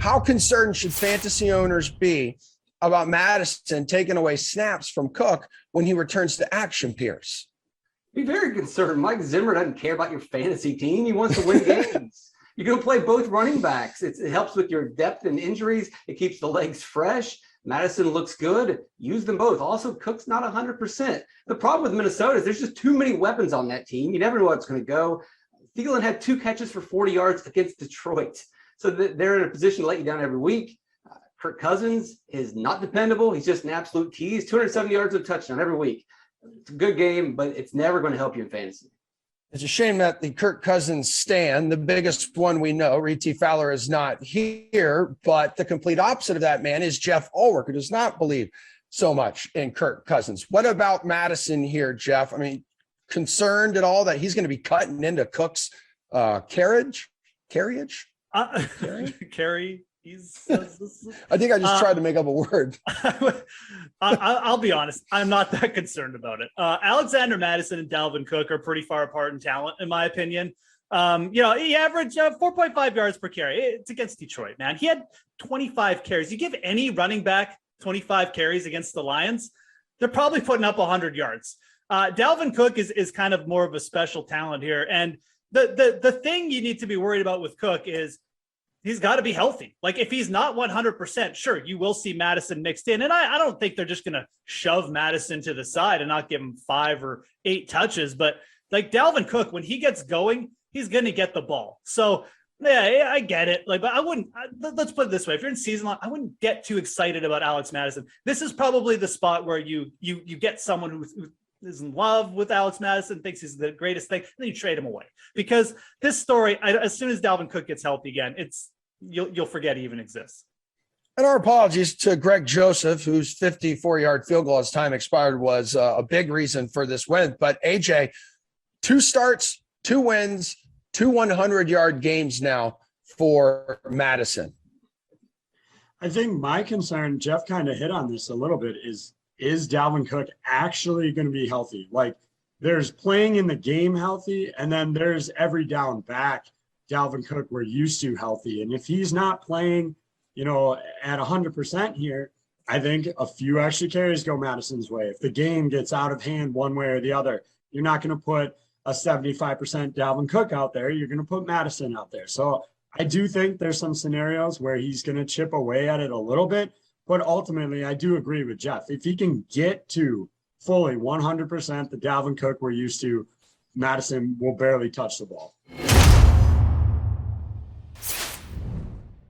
how concerned should fantasy owners be about Mattison taking away snaps from Cook when he returns to action, Pearce? Be very concerned. Mike Zimmer doesn't care about your fantasy team. He wants to win games. You're going to play both running backs. It helps with your depth and injuries. It keeps the legs fresh. Mattison looks good. Use them both. Also, Cook's not 100%. The problem with Minnesota is there's just too many weapons on that team. You never know where it's going to go. Thielen had 2 catches for 40 yards against Detroit. So they're in a position to let you down every week. Kirk Cousins is not dependable. He's just an absolute tease. 270 yards of touchdown every week. It's a good game, but it's never going to help you in fantasy. It's a shame that the Kirk Cousins stand, the biggest one we know, Reed T. Fowler, is not here, but the complete opposite of that man is Geoff Ulrich, who does not believe so much in Kirk Cousins. What about Mattison here, Geoff? I mean, concerned at all that he's going to be cutting into Cook's carriage? I think I just tried to make up a word. I'll be honest. I'm not that concerned about it. Alexander Mattison and Dalvin Cook are pretty far apart in talent, in my opinion. He averaged 4.5 yards per carry. It's against Detroit, man. He had 25 carries. You give any running back 25 carries against the Lions, they're probably putting up 100 yards. Dalvin Cook is kind of more of a special talent here. And the thing you need to be worried about with Cook is he's got to be healthy. Like, if he's not 100%, sure, you will see Mattison mixed in. And I don't think they're just going to shove Mattison to the side and not give him 5 or 8 touches. But like Dalvin Cook, when he gets going, he's going to get the ball. So yeah, I get it. Like, but I wouldn't, let's put it this way. If you're in season long, I wouldn't get too excited about Alex Mattison. This is probably the spot where you get someone who is in love with Alex Mattison, thinks he's the greatest thing, and then you trade him away. Because this story, as soon as Dalvin Cook gets healthy again, you'll forget he even exists. And our apologies to Greg Joseph, whose 54-yard field goal as time expired was a big reason for this win. But AJ, 2 starts, 2 wins, 2 100-yard games now for Mattison. I think my concern, Geoff kind of hit on this a little bit, is Dalvin Cook actually going to be healthy? Like, there's playing in the game healthy, and then there's every down back Dalvin Cook we're used to healthy. And if he's not playing, at 100% here, I think a few extra carries go Mattison's way. If the game gets out of hand one way or the other, you're not going to put a 75% Dalvin Cook out there. You're going to put Mattison out there. So I do think there's some scenarios where he's going to chip away at it a little bit. But ultimately, I do agree with Geoff. If he can get to fully 100% the Dalvin Cook we're used to, Mattison will barely touch the ball.